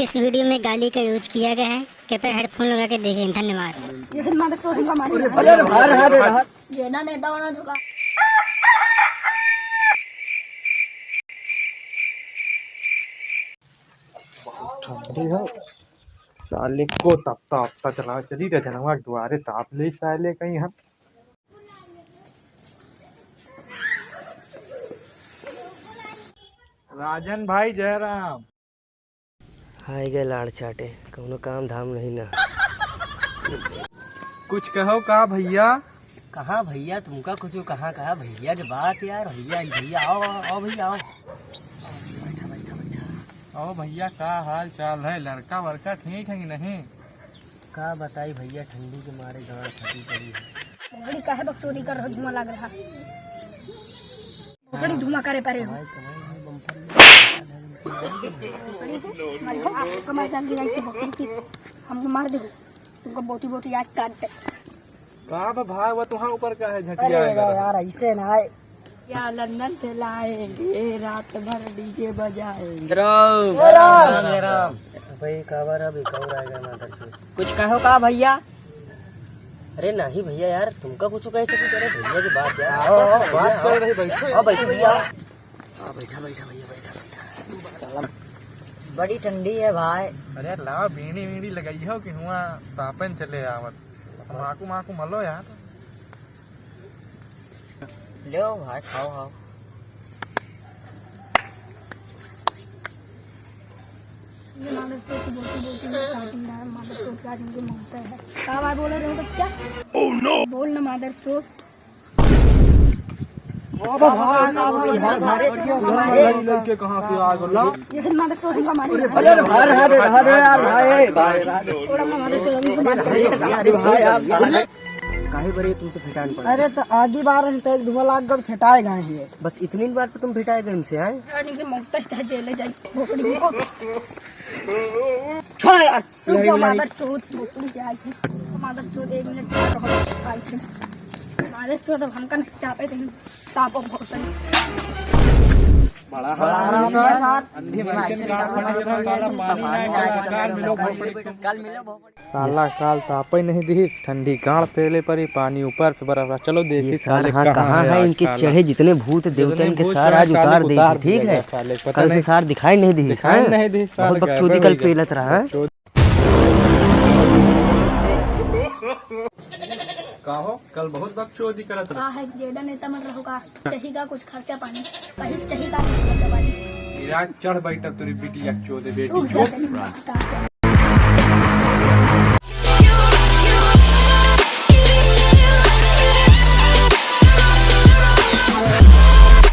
इस वीडियो में गाली का यूज किया गया है। कृपया हेडफोन लगा के देखिए। धन्यवाद। ठंडी है साले को तपता चला चली रे जनवा के द्वारे ताप ले साले कहीं हम राजन भाई जयराम हाय गए लाड़ चाटे कौनो काम धाम नहीं ना। कुछ कहो का भैया। कहाँ भैया तुमका कुछ कहाँ कहा भैया के बात यार। भैया भैया आओ आओ भैया आओ। ओ भैया का हाल चाल है, लड़का वड़का ठीक है कि नहीं? का बताई भैया ठंडी के मारे गाड़ फटी पड़ी है। बड़ी काहे बकचोदी कर रहा, धुआं लग रहा। बड़ी धुआं करे परे हो। कमर जल्दी से बकरी की हमको मार दे। तुमको बोटी बोटी याद काट दे। का भाई वो तुम्हारे ऊपर का है झटिया यार ऐसे ना आए। क्या लंदन से लाएंगे रात भर डीजे बजाएंगे। भाई काबर अभी कौर आएगा माधर से कुछ कहो का भैया। अरे नहीं भैया यार तुमका कुछ कैसे कुछ करे भैया की बात यार। बात चल रही बैठो। आओ बैठो भैया। बैठा बैठा भैया बैठा। बड़ी ठंडी है भाई। अरे लाओ बीड़ी वीड़ी लगाई हो कि हुआ तापन चले आवत माकू मलो यार। लो भाई खाओ खाओ। का बात बोल रहे हो बच्चा? बोल ना मादर चोट। लड़के कहाँ से आ गए? ये मादर चोट हमका मारी। थोड़ा मादर चोट अभी को मार। काहे बरे तुमसे फिटान पड़ा? अरे तो आगे बार तो एक धुआं लाग गए फेटाए गए हैं। बस इतनी बार पे तुम फिटाए गए हमसे आए। अरे के मौत तक जेल जाई भोपड़ी को। छोड़ यार रुको मादर चोट भोपड़ी के आई थी। मादर चोट 1 मिनट रहो आई थी। मादर चोट अब हमका चापे थे ताप भोसड़ी। बड़ा साला काल तापे नहीं दी ठंडी गाड़ पहले परी पानी ऊपर से बर्फ। चलो देखिए साले कहाँ है इनके चढ़े जितने भूत देवते इनके सार आज उतार दे। ठीक है कल से सार दिखाई नहीं दी। बहुत बकचोदी कल पेलत रहा है। कहो कल बहुत बकचोदी करत रहा। है जेदा नेता मन रहो का चाहिए कुछ खर्चा पानी कहीं चाहिए कुछ खर्चा पानी। चढ़ बैठा तेरी बिटिया चोदे बेटी। रुक जा